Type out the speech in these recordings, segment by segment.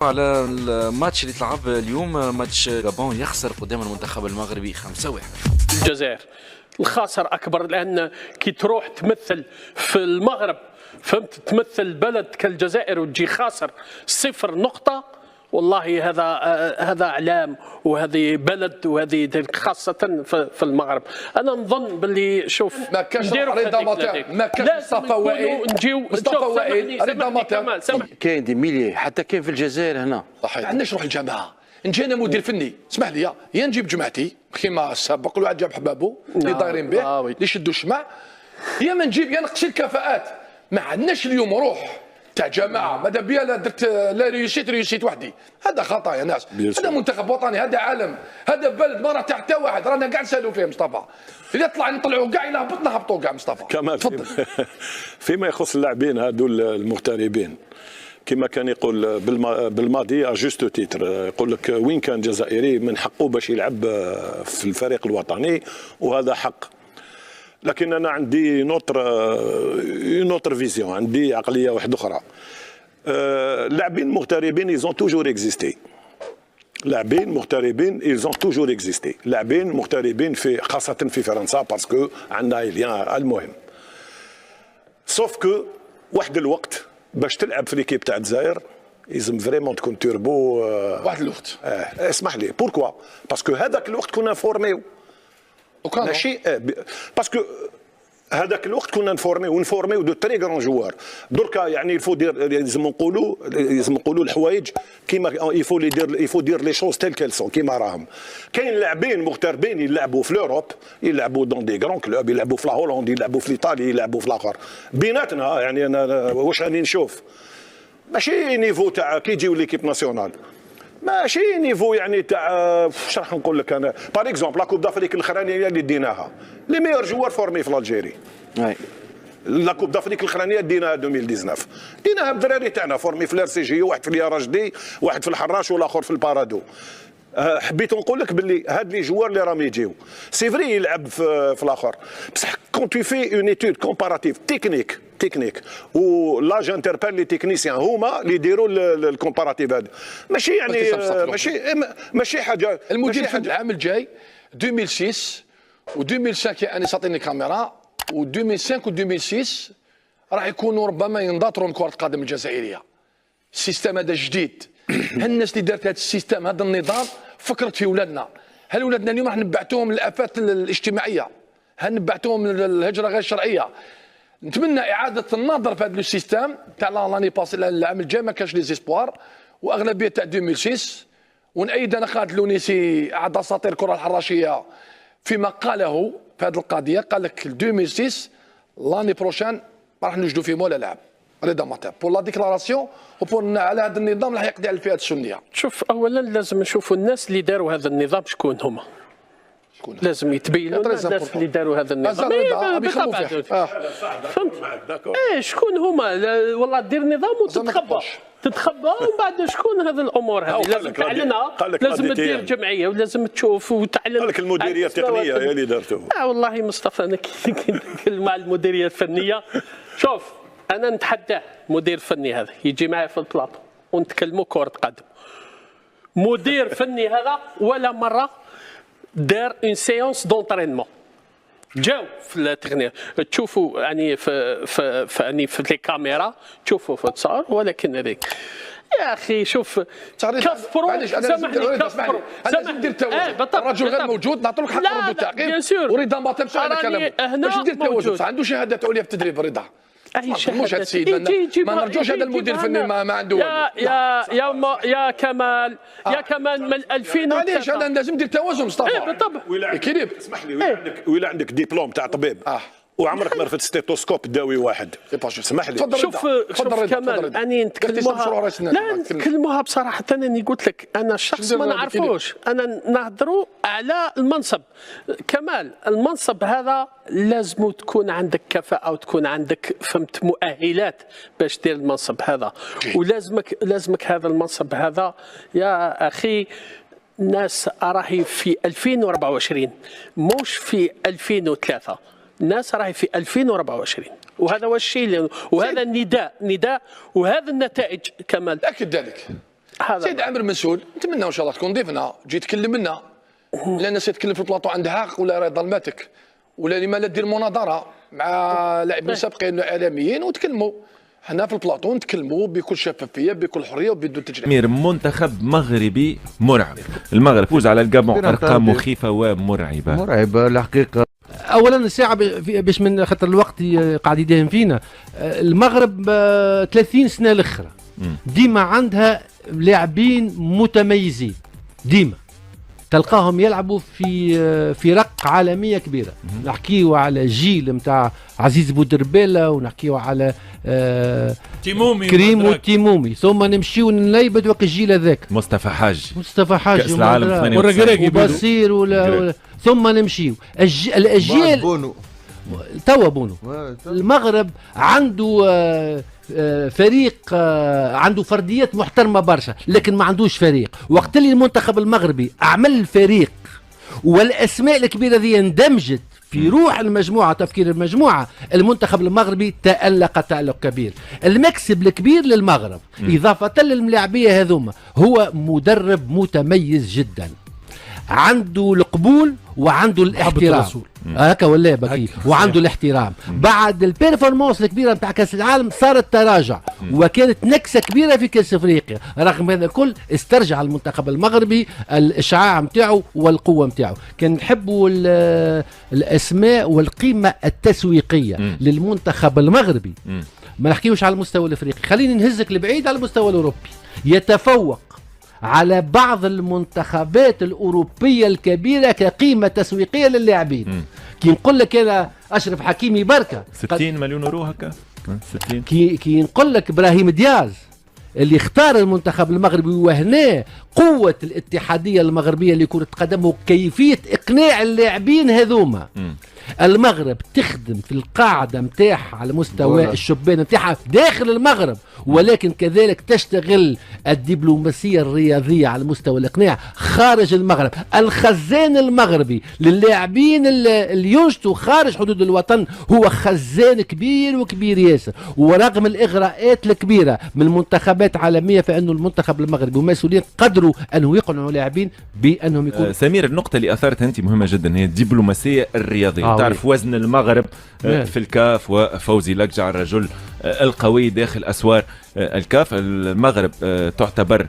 على الماتش اللي تلعب اليوم، ماتش غابون يخسر قدام المنتخب المغربي 5-1. الجزائر الخاسر اكبر، لان كي تروح تمثل في المغرب، فهمت، تمثل بلد كالجزائر وتجي خاسر 0 نقطة، والله هذا اعلام، وهذه بلد، وهذه خاصه في المغرب. انا نظن باللي شوف ما كانش رضا مطيع، ما كانش مصطفى وائل، مصطفى وائل رضا مطيع. كاين دي ميلي حتى كاين في الجزائر هنا. صحيح، ما عندناش نروح الجامعه، نجي انا مدير فني، اسمح لي، يا نجيب جماعتي كيما السابق، كل واحد جاب حبابه اللي دايرين به، اللي يشدوا الشمع، يا ما نجيب يا نقصي الكفاءات. ما عندناش اليوم روح تاع جماعه، ماذا بيا لا درت لا ريوسيت وحدي، هذا خطا يا ناس. هذا منتخب وطني، هذا عالم، هذا بلد ما راه تاع حتى واحد، رانا كاع نسالوا فيه مصطفى. اذا طلع نطلعوا كاع، الا هبطنا هبطوا كاع مصطفى. كمال فيما يخص اللاعبين هذو المغتربين، كما كان يقول بالماضي اجوست تيتر، يقول لك وين كان جزائري من حقه باش يلعب في الفريق الوطني، وهذا حق. لكن انا عندي نوتر فيزيون، عندي عقليه واحده اخرى. اللاعبين المغتربين ils ont toujours existé. لاعبين مغتربين ils ont toujours existé. لاعبين مغتربين خاصه في فرنسا باسكو عندنا ليان المهم. سوف كو واحد الوقت باش تلعب في ليكيب تاع الجزائر لازم فريمون تكون توربو. واحد الوقت اسمح لي، بوركوا؟ باسكو هذاك الوقت كنا نفورميو، ماشي باسكو هذاك الوقت كنا نفورميو دو تري غران جوار. دركا يعني يفو دير، لازم نقولوا الحوايج كيما يفو دير لي شوز تيل كيل سون كيما راهم. كاين لاعبين مغتربين يلعبوا في لوروب، يلعبوا دون دي غران كلوب، يلعبوا في لا هولند، يلعبوا في الايطالي، يلعبوا في الاخر. بيناتنا يعني انا واش راني نشوف ماشي نيفو تاع كي يجيو ليكيب ناسيونال، ماشي نيفو يعني تاع واش راح نقول لك انا. باغ اكزومبل لا كوب دافريك الاخرانيه اللي ديناها، لي ميور جوار فورمي في الجيري. لا كوب دافريك الاخرانيه ديناها 2019، ديناها بالدراري تاعنا فورمي في الار سي جي، واحد في الياراج دي، واحد في الحراش، والاخر في البارادو. حبيت نقول لك باللي هاد لي جوار اللي راهم يجيو سي فري يلعب في الاخر، بصح كون تو في اون ايتود كومباراتيف تكنيك ولا انتربال لي تكنيسيان هما اللي يديروا الكومباراتيف هذا، ماشي يعني ماشي حاجه. المدير في العام الجاي 2006 و2005 يعني ساطيني كاميرا، و2005 و2006 راح يكونوا ربما ينضاطروا من كره القدم الجزائريه. السيستم هذا جديد، الناس اللي دارت هذا السيستم، هذا النظام، فكرت في ولادنا. هل ولادنا اليوم راح نبعتوهم للافات الاجتماعيه؟ هل نبعتوهم للهجره غير الشرعيه؟ نتمنى اعاده النظر في هذا السيستم تاع لاني باسي. العام الجاي ما كانش لي زيسبوار، واغلبيه تاع 2006. ونأيد انا خالد لونيسي احد اساطير الكره الحراشيه فيما قاله في هذه القضيه، قال لك 2006 لاني بروشان راح نوجدوا فيه ولا لاعب. رضا مطيع بور لا ديكلاراسيون وبور على هذا النظام اللي حيقضي على الفئات السنيه. شوف، اولا لازم نشوفوا الناس اللي داروا هذا النظام شكون هما، لازم يتبينوا الناس اللي داروا هذا النظام. بالطبع فهمت؟ شكون هما؟ والله دير نظام تتخبى ومن بعد شكون هذه الامور هذه لازم تعلنها، لازم تدير جمعيه ولازم تشوف وتعلن. قال لك المديريه التقنيه هي اللي دارته. والله مصطفى انا كنتكلم مع المديريه الفنيه. شوف انا نتحداه، مدير فني هذا يجي معي في البلاطو ونتكلموا كره قدم. مدير فني هذا ولا مره دار اون سيونس دونترينمون. جاو في التقنيه تشوفوا يعني في لي كاميرا تشوفوا في التصاور، ولكن هذيك يا اخي شوف كفروا. سامحني كفروا، لازم ندير توازن. الرجل غير موجود، نعطوا لك حق الرد والتعقيب. ورضا ما تمشي على كلامه باش ندير توازن. عنده شهادات عليا في التدريب رضا. مش هذا السيد، ما نرجوش هذا المدير الفني ما عنده. يا كمال من 2000 معليش انا لازم ندير توازن مصطفى. بالطبع. كذب. اسمح لي، ولا عندك دبلوم تاع طبيب وعمرك ما رفدت ستيتوسكوب داوي واحد، اسمح لي. شوف كمال، اني نتكلموها بصراحه. انا قلت لك انا الشخص ما نعرفوش، انا نهضروا على المنصب. كمال المنصب هذا لازم تكون عندك كفاءه وتكون عندك فهمت مؤهلات باش دير المنصب هذا، ولازمك هذا المنصب هذا يا اخي. الناس راهي في 2024 مش في 2003، الناس راهي في 2024، وهذا هو الشيء وهذا النداء وهذا النتائج. كمال اكد ذلك. سيد عامر مسؤول، نتمنى ان شاء الله تكون ضيفنا تجي تكلم لنا، لا الناس يتكلم في البلاطو عندها حق ولا راه ظلماتك، ولا لما لا دير مناظره مع لاعبين سابقين اعلاميين وتكلموا. حنا في البلاطو نتكلموا بكل شفافيه بكل حريه وبدون تجريح. منتخب مغربي مرعب، المغرب فوز على الجابون ارقام مخيفه ومرعبه. مرعبه الحقيقه. اولا الساعه باش من خاطر الوقت قاعد يداهم فينا. المغرب 30 سنه الاخرى ديما عندها لاعبين متميزين، ديما تلقاهم يلعبوا في فرق عالميه كبيره. نحكيو على جيل نتاع عزيز بودربيله، ونحكيو على تيمومي كريم وتيمومي، ثم نمشيو نليبد وقت الجيل هذاك مصطفى حاج كأس العالم وبصير ولا ثم نمشيو الاجيال توا بونو. المغرب عنده فريق عنده فرديات محترمه برشا، لكن ما عندوش فريق. وقت اللي المنتخب المغربي عمل الفريق والاسماء الكبيره ذي اندمجت في روح المجموعه، تفكير المجموعه، المنتخب المغربي تألق تألق كبير. المكسب الكبير للمغرب اضافه للملاعبيه هذوما هو مدرب متميز جدا، عنده القبول وعنده الاحترام هكا ولا بكي، وعنده الاحترام. بعد البيرفورمانس الكبيره نتاع كاس العالم صار التراجع، وكانت نكسه كبيره في كاس افريقيا. رغم هذا الكل استرجع المنتخب المغربي الاشعاع نتاعو والقوه نتاعو. كان نحبوا الاسماء والقيمه التسويقيه للمنتخب المغربي. ما نحكيوش على المستوى الافريقي، خليني نهزك لبعيد على المستوى الاوروبي. يتفوق على بعض المنتخبات الأوروبية الكبيرة كقيمة تسويقية للاعبين. كي نقول لك أنا أشرف حكيمي بركة 60 مليون يورو هكا 60. كي نقول لك إبراهيم دياز اللي اختار المنتخب المغربي، وهنا قوة الاتحادية المغربية لكرة القدم وكيفية إقناع اللاعبين هذوما. المغرب تخدم في القاعدة متاعها على مستوى الشبان متاعها داخل المغرب، ولكن كذلك تشتغل الدبلوماسية الرياضية على مستوى الإقناع خارج المغرب. الخزان المغربي للاعبين اللي ينشطوا خارج حدود الوطن هو خزان كبير وكبير ياسر. ورغم الإغراءات الكبيرة من منتخبات عالمية، فإنه المنتخب المغربي ومسؤولين قدروا أنه يقنعوا لاعبين بأنهم يكونوا سمير، النقطة اللي أثرتها أنت مهمة جدا، هي الدبلوماسية الرياضية. تعرف وزن المغرب في الكاف، وفوزي لقجع الرجل القوي داخل أسوار الكاف. المغرب تعتبر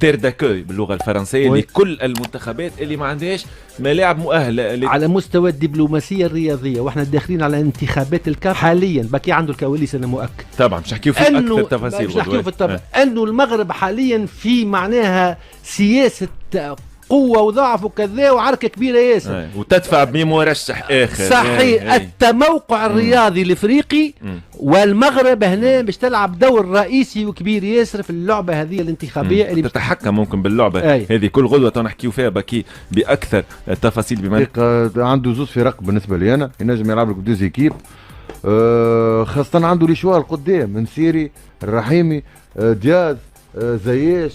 تير داكوي باللغة الفرنسية لكل المنتخبات اللي ما عندهاش ملاعب مؤهلة على مستوى الدبلوماسية الرياضية. واحنا داخلين على انتخابات الكاف حاليا، باقي عنده الكواليس أنا مؤكد. طبعا مش نحكيو في أكثر تفاصيل، مش نحكيو في أنه المغرب حاليا في معناها سياسة قوة وضعف وكذا وعركة كبيرة ياسر، وتدفع بمرشح آخر. صحيح. التموقع الرياضي الافريقي، والمغرب هنا باش تلعب دور رئيسي وكبير ياسر في اللعبة هذه الانتخابية اللي تتحكم ممكن باللعبة هذه. كل غدوة نحكيو فيها باكي بأكثر التفاصيل. بما عنده زوج فرق بالنسبة لي أنا ينجم يلعب لك دوز ايكيب، خاصة عنده ليشوار القدام من سيري، الرحيمي، دياز، زياش،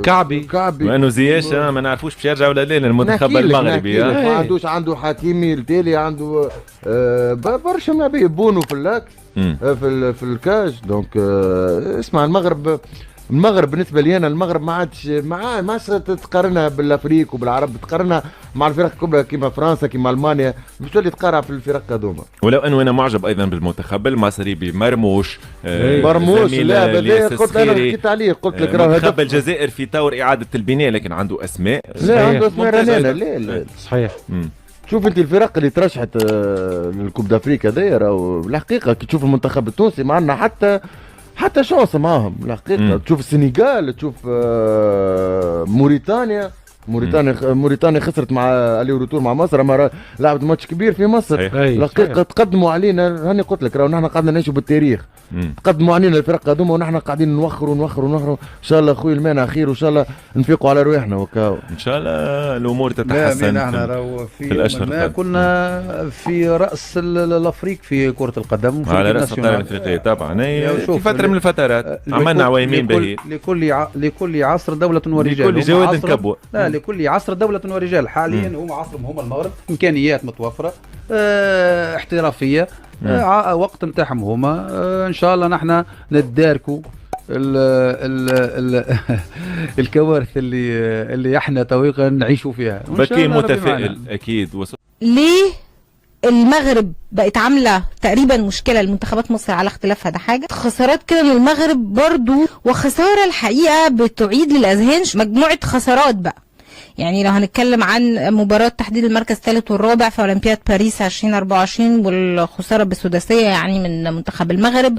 كعبي وانه زياش ما نعرفوش باش يرجع ولا لا المنتخب المغربي. ما عندوش، عنده حكيمي التالي، عنده برشا لاعبين بونو في اللاكس في الكاج. دونك اسمع، المغرب بالنسبه لي انا، المغرب ما عادش تقارنها بالافريق وبالعرب، تقارنها مع الفرق الكبرى كيما فرنسا كيما المانيا، مش تولي تقارع في الفرق هذوما. ولو انه انا معجب ايضا بالمنتخب المصري بمرموش. مرموش لا قلت انا حكيت عليه، قلت لك راه منتخب الجزائر في طور اعاده البناء، لكن عنده اسماء. لا عنده اسماء رنانه. لا صحيح. شوف انت الفرق اللي ترشحت للكوب دافريكا هذايا، راهو الحقيقه كي تشوف المنتخب التونسي ما عندنا حتى شانس معاهم الحقيقه. تشوف السنغال، تشوف موريتانيا خسرت مع الي روتور مع مصر، اما لعبت ماتش كبير في مصر. الحقيقه تقدموا علينا، هاني قلت لك راهو نحن قاعدين نعيشوا بالتاريخ. تقدموا علينا الفرق هذوما ونحن قاعدين نوخروا. ان شاء الله خويا المانع خير، وان شاء الله نفيقوا على رواحنا وكاو. ان شاء الله الامور تتحسن. نحن راهو في كنا في راس الافريق في كره القدم، على راس القاره الافريقيه طبعا. في فتره من الفترات عملنا عوامين باهيين. لكل عصر دوله ورجال، لكل جواد كبوه. لا، لكل عصر دوله ورجال. حاليا هم عصرهم هم المغرب، امكانيات متوفره، احترافيه، وقت نتاعهم هما. ان شاء الله نحن نتداركوا ال ال الكوارث اللي احنا تويقا نعيشوا فيها. بكي متفائل اكيد. ليه المغرب بقت عامله تقريبا مشكله لمنتخبات مصر على اختلافها؟ ده حاجه، خسارات كده من المغرب برضو، وخساره الحقيقه بتعيد للاذهان مجموعه خسارات بقى. يعني لو هنتكلم عن مباراة تحديد المركز الثالث والرابع في أولمبياد باريس 2024 والخسارة بالسداسية يعني من منتخب المغرب،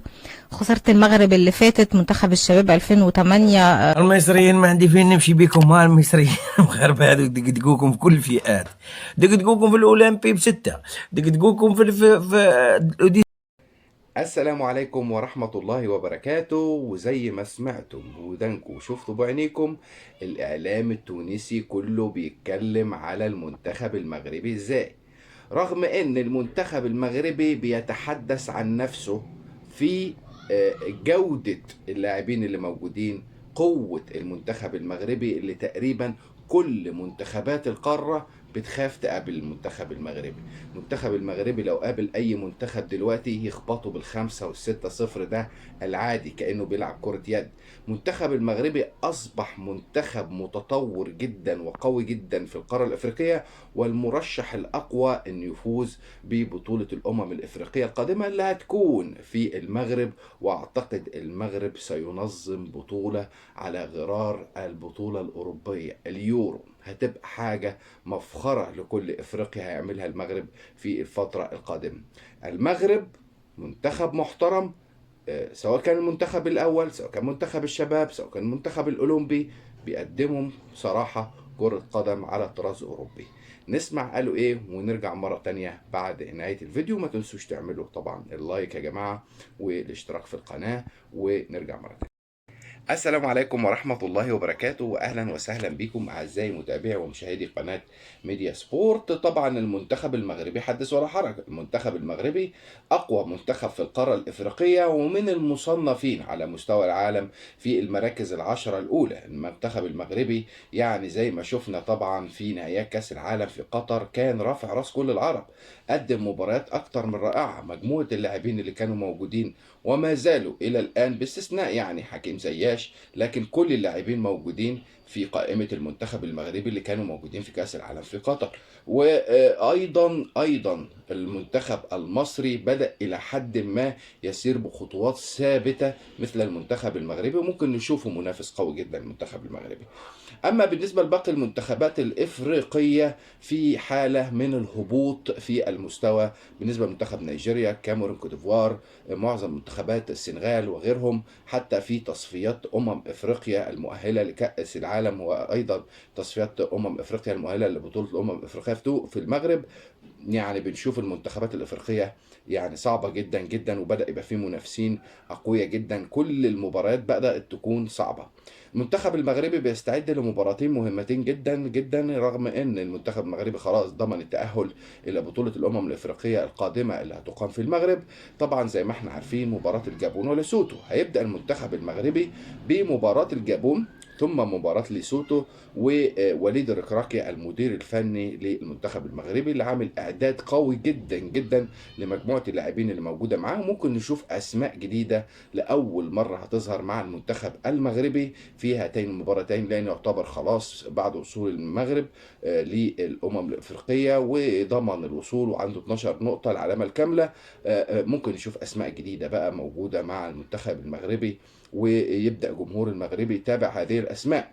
خسارة المغرب اللي فاتت منتخب الشباب 2008. المصريين ما عندي فين نمشي بكم، مع المصريين المغاربة هذو دقدقوكم في كل الفئات، دقدقوكم في الأولمبي ب6، دقدقوكم في السلام عليكم ورحمة الله وبركاته. وزي ما سمعتم ودانكم وشفتوا بعينيكم، الإعلام التونسي كله بيتكلم على المنتخب المغربي ازاي، رغم ان المنتخب المغربي بيتحدث عن نفسه في جودة اللاعبين اللي موجودين، قوة المنتخب المغربي اللي تقريبا كل منتخبات القارة بتخاف تقابل المنتخب المغربي. المنتخب المغربي لو قابل اي منتخب دلوقتي يخبطوا بال5 وال6-0، ده العادي كأنه بيلعب كرة يد. المنتخب المغربي اصبح منتخب متطور جدا وقوي جدا في القارة الافريقية، والمرشح الاقوى انه يفوز ببطولة الامم الافريقية القادمة اللي هتكون في المغرب. واعتقد المغرب سينظم بطولة على غرار البطولة الاوروبية اليورو، هتبقى حاجة مفخرة لكل افريقيا هيعملها المغرب في الفترة القادمة. المغرب منتخب محترم، سواء كان المنتخب الاول، سواء كان منتخب الشباب، سواء كان المنتخب الاولمبي، بيقدمهم بصراحة كرة قدم على طراز اوروبي. نسمع قالوا ايه ونرجع مرة تانية بعد نهاية الفيديو. ما تنسوش تعملوا طبعا اللايك يا جماعة والاشتراك في القناة، ونرجع مرة تانية. السلام عليكم ورحمة الله وبركاته، وأهلا وسهلا بكم أعزائي متابعي ومشاهدي قناة ميديا سبورت. طبعا المنتخب المغربي حدث ولا حرج، المنتخب المغربي أقوى منتخب في القارة الإفريقية ومن المصنفين على مستوى العالم في المراكز ال10 الأولى. المنتخب المغربي يعني زي ما شفنا طبعا في نهائيات كأس العالم في قطر كان رافع راس كل العرب، قدم مباريات أكتر من رائعة. مجموعة اللاعبين اللي كانوا موجودين وما زالوا إلى الآن باستثناء يعني حكيم زياش، لكن كل اللاعبين موجودين في قائمة المنتخب المغربي اللي كانوا موجودين في كأس العالم في قطر. وأيضا المنتخب المصري بدأ إلى حد ما يسير بخطوات ثابتة مثل المنتخب المغربي، وممكن نشوفه منافس قوي جدا المنتخب المغربي. أما بالنسبة لباقي المنتخبات الإفريقية في حالة من الهبوط في المستوى، بالنسبة لمنتخب نيجيريا، كاميرون، كوت ديفوار، معظم منتخبات السنغال وغيرهم، حتى في تصفيات أفريقيا المؤهلة لكأس العالم، وأيضا تصفيات أفريقيا المؤهلة لبطولة الأفريقية في المغرب. يعني بنشوف المنتخبات الافريقيه يعني صعبه جدا جدا، وبدا يبقى فيه منافسين اقوياء جدا، كل المباريات بدات تكون صعبه. المنتخب المغربي بيستعد لمباراتين مهمتين جدا جدا، رغم ان المنتخب المغربي خلاص ضمن التاهل الى بطوله الامم الافريقيه القادمه اللي هتقام في المغرب. طبعا زي ما احنا عارفين مباراه الجابون وليسوتو، هيبدا المنتخب المغربي بمباراه الجابون ثم مباراة ليسوتو، ووليد الركراكي المدير الفني للمنتخب المغربي اللي عامل اعداد قوي جدا جدا لمجموعة اللاعبين اللي موجودة معاه. ممكن نشوف اسماء جديدة لاول مرة هتظهر مع المنتخب المغربي في هاتين المباراتين، لان يعتبر خلاص بعد وصول المغرب للامم الافريقية وضمن الوصول وعنده 12 نقطة العلامة الكاملة. ممكن نشوف اسماء جديدة بقى موجودة مع المنتخب المغربي، ويبدأ جمهور المغربي يتابع هذه الأسماء،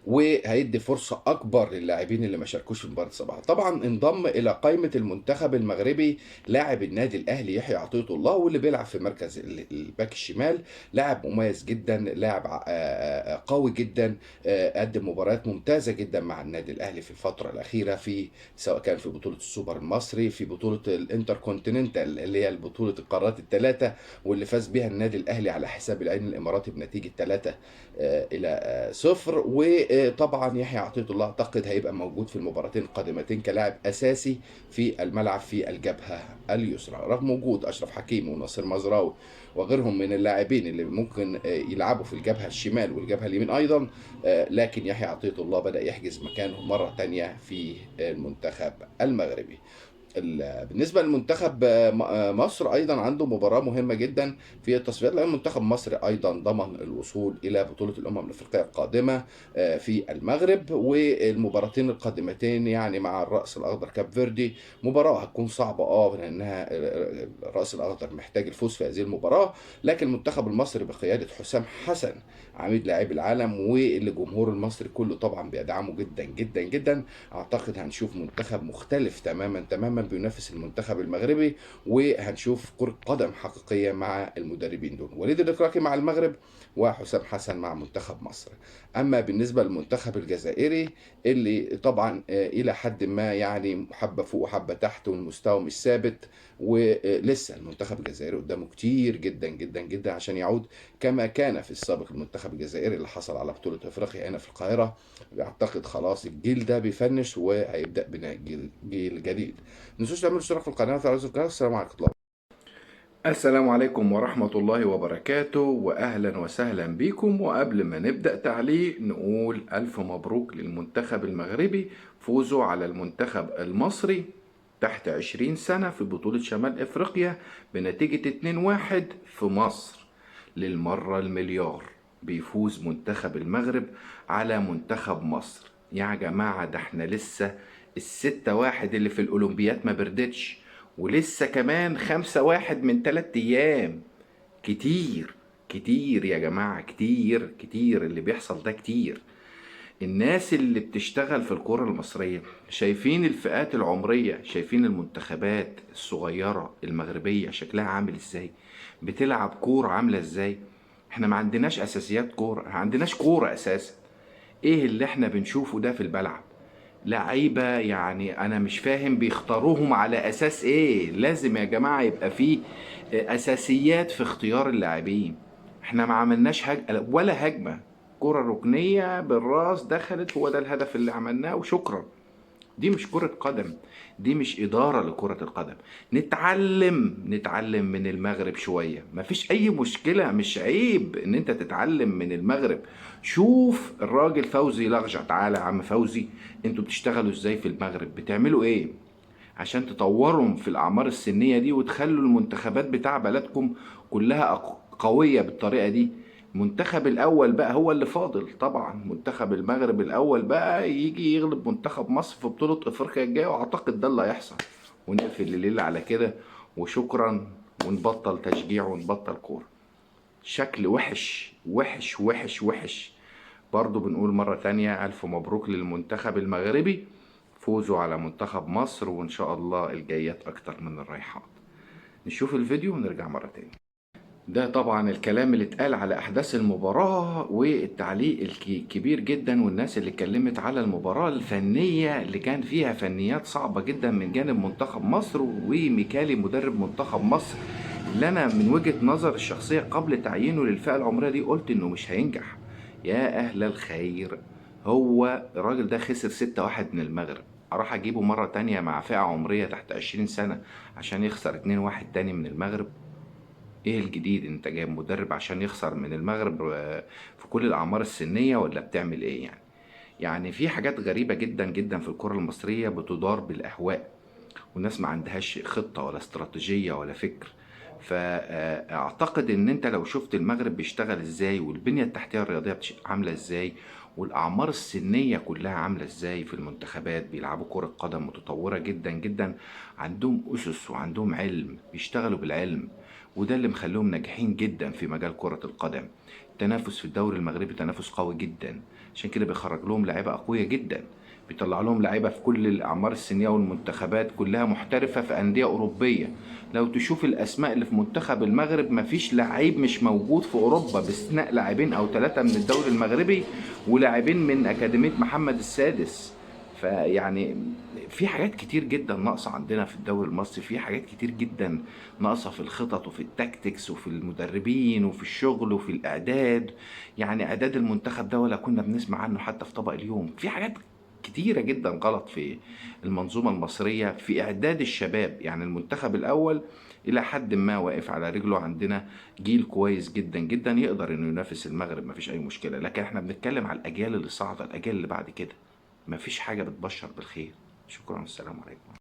وهيدي فرصة أكبر للاعبين اللي ما شاركوش في مباراة الصباح. طبعا انضم إلى قائمة المنتخب المغربي لاعب النادي الأهلي يحيى عطية الله، واللي بيلعب في مركز الباك الشمال، لاعب مميز جدا، لاعب قوي جدا، قدم مباريات ممتازة جدا مع النادي الأهلي في الفترة الأخيرة، في سواء كان في بطولة السوبر المصري، في بطولة الانتركونتيننتال اللي هي بطولة القارات الثلاثة، واللي فاز بها النادي الأهلي على حساب العين الإماراتي بنتيجة 3-0. وطبعا يحيى عطية الله اعتقد هيبقى موجود في المباراتين القادمتين كلاعب اساسي في الملعب في الجبهه اليسرى، رغم وجود اشرف حكيم وناصر مزراوي وغيرهم من اللاعبين اللي ممكن يلعبوا في الجبهه الشمال والجبهه اليمين ايضا، لكن يحيى عطية الله بدا يحجز مكانه مره ثانيه في المنتخب المغربي. بالنسبة لمنتخب مصر أيضا عنده مباراة مهمة جدا في التصفيات، لأن منتخب مصر أيضا ضمن الوصول إلى بطولة الأمم الأفريقية القادمة في المغرب، والمباراتين القادمتين يعني مع الرأس الأخضر كاب فيردي مباراة هتكون صعبة لأنها الرأس الأخضر محتاج الفوز في هذه المباراة، لكن المنتخب المصري بقيادة حسام حسن عميد لاعبي العالم واللي الجمهور المصري كله طبعا بيدعمه جدا جدا جدا، أعتقد هنشوف منتخب مختلف تماما بينافس المنتخب المغربي، وهنشوف كرة قدم حقيقية مع المدربين دول، وليد الإكراكي مع المغرب وحسام حسن مع منتخب مصر. أما بالنسبة للمنتخب الجزائري اللي طبعا إلى حد ما يعني حبة فوق وحبة تحت والمستوى مش ثابت، ولسه المنتخب الجزائري قدامه كتير جدا جدا جدا عشان يعود كما كان في السابق. المنتخب الجزائري اللي حصل على بطولة افريقيا هنا في القاهرة، اعتقد خلاص الجيل ده بيفنش وهيبدأ بناء جيل جديد. متنسوش تعملوا اشتراك في القناة وتفعلوا زر الجرس. السلام عليكم ورحمة الله وبركاته، وأهلا وسهلا بكم. وقبل ما نبدأ تعليق نقول ألف مبروك للمنتخب المغربي، فوزوا على المنتخب المصري تحت 20 سنة في بطولة شمال إفريقيا بنتيجة 2-1 في مصر. للمرة المليار بيفوز منتخب المغرب على منتخب مصر. يا جماعة ده احنا لسه 6-1 اللي في الأولمبيات ما بردتش، ولسه كمان 5-1 من 3 أيام. كتير يا جماعة، كتير اللي بيحصل ده كتير. الناس اللي بتشتغل في الكرة المصرية شايفين الفئات العمرية، شايفين المنتخبات الصغيرة المغربية شكلها عامل ازاي، بتلعب كورة عاملة ازاي. احنا ما عندناش اساسيات كورة، ما عندناش كورة اساسا. ايه اللي احنا بنشوفه ده في الملعب؟ لعيبة يعني انا مش فاهم بيختاروهم على اساس ايه. لازم يا جماعة يبقى فيه اساسيات في اختيار اللاعبين. احنا ما عملناش ولا هجمة، كرة ركنية بالراس دخلت، هو ده الهدف اللي عملناه وشكرا. دي مش كرة قدم، دي مش إدارة لكرة القدم. نتعلم من المغرب شوية، مفيش أي مشكلة، مش عيب إن أنت تتعلم من المغرب. شوف الراجل فوزي لغجع، تعالى يا عم فوزي، أنتوا بتشتغلوا إزاي في المغرب، بتعملوا إيه عشان تطورهم في الأعمار السنية دي وتخلوا المنتخبات بتاع بلدكم كلها قوية بالطريقة دي. المنتخب الاول بقى هو اللي فاضل طبعا، منتخب المغرب الاول بقى يجي يغلب منتخب مصر في بطولة افريقيا الجاية، واعتقد ده اللي هيحصل. ونقفل الليلة على كده وشكرا، ونبطل تشجيع ونبطل كورة. شكل وحش وحش وحش وحش. برضو بنقول مرة تانية ألف مبروك للمنتخب المغربي، فوزوا على منتخب مصر، وإن شاء الله الجايات أكتر من الرايحات. نشوف الفيديو ونرجع مرة تانية. ده طبعا الكلام اللي اتقال على احداث المباراة والتعليق الكبير جدا، والناس اللي اتكلمت على المباراة الفنية اللي كان فيها فنيات صعبة جدا من جانب منتخب مصر وميكالي مدرب منتخب مصر، اللي انا من وجهة نظر الشخصية قبل تعيينه للفئة العمرية دي قلت انه مش هينجح. يا اهل الخير، هو الراجل ده خسر 6-1 من المغرب، اروح اجيبه مرة تانية مع فئة عمرية تحت 20 سنة عشان يخسر 2-1 تاني من المغرب؟ ايه الجديد؟ انت جايب مدرب عشان يخسر من المغرب في كل الاعمار السنيه ولا بتعمل ايه يعني في حاجات غريبه جدا جدا في الكره المصريه بتدار بالاهواء، والناس ما عندهاش خطه ولا استراتيجيه ولا فكر. فاعتقد ان انت لو شفت المغرب بيشتغل ازاي، والبنيه التحتيه الرياضيه عامله ازاي، والاعمار السنيه كلها عامله ازاي في المنتخبات، بيلعبوا كره قدم متطوره جدا جدا، عندهم اسس وعندهم علم، بيشتغلوا بالعلم، وده اللي مخليهم ناجحين جدا في مجال كرة القدم. التنافس في الدوري المغربي تنافس قوي جدا، عشان كده بيخرج لهم لعيبة أقوياء جدا، بيطلع لهم لعيبة في كل الأعمار السنية، والمنتخبات كلها محترفة في أندية أوروبية. لو تشوف الأسماء اللي في منتخب المغرب مفيش لعيب مش موجود في أوروبا باستثناء لاعبين أو 3 من الدوري المغربي ولاعبين من أكاديمية محمد السادس. فيعني في حاجات كتير جدا ناقصة عندنا في الدوري المصري، في حاجات كتير جدا ناقصة في الخطط وفي التاكتكس وفي المدربين وفي الشغل وفي الإعداد. يعني إعداد المنتخب ده ولا كنا بنسمع عنه حتى في طبق اليوم. في حاجات كتيرة جدا غلط في المنظومة المصرية في إعداد الشباب. يعني المنتخب الأول إلى حد ما واقف على رجله، عندنا جيل كويس جدا جدا يقدر إنه ينافس المغرب، مفيش أي مشكلة، لكن إحنا بنتكلم على الأجيال اللي صاعدة، الأجيال اللي بعد كده مفيش حاجة بتبشر بالخير. شكرا والسلام عليكم.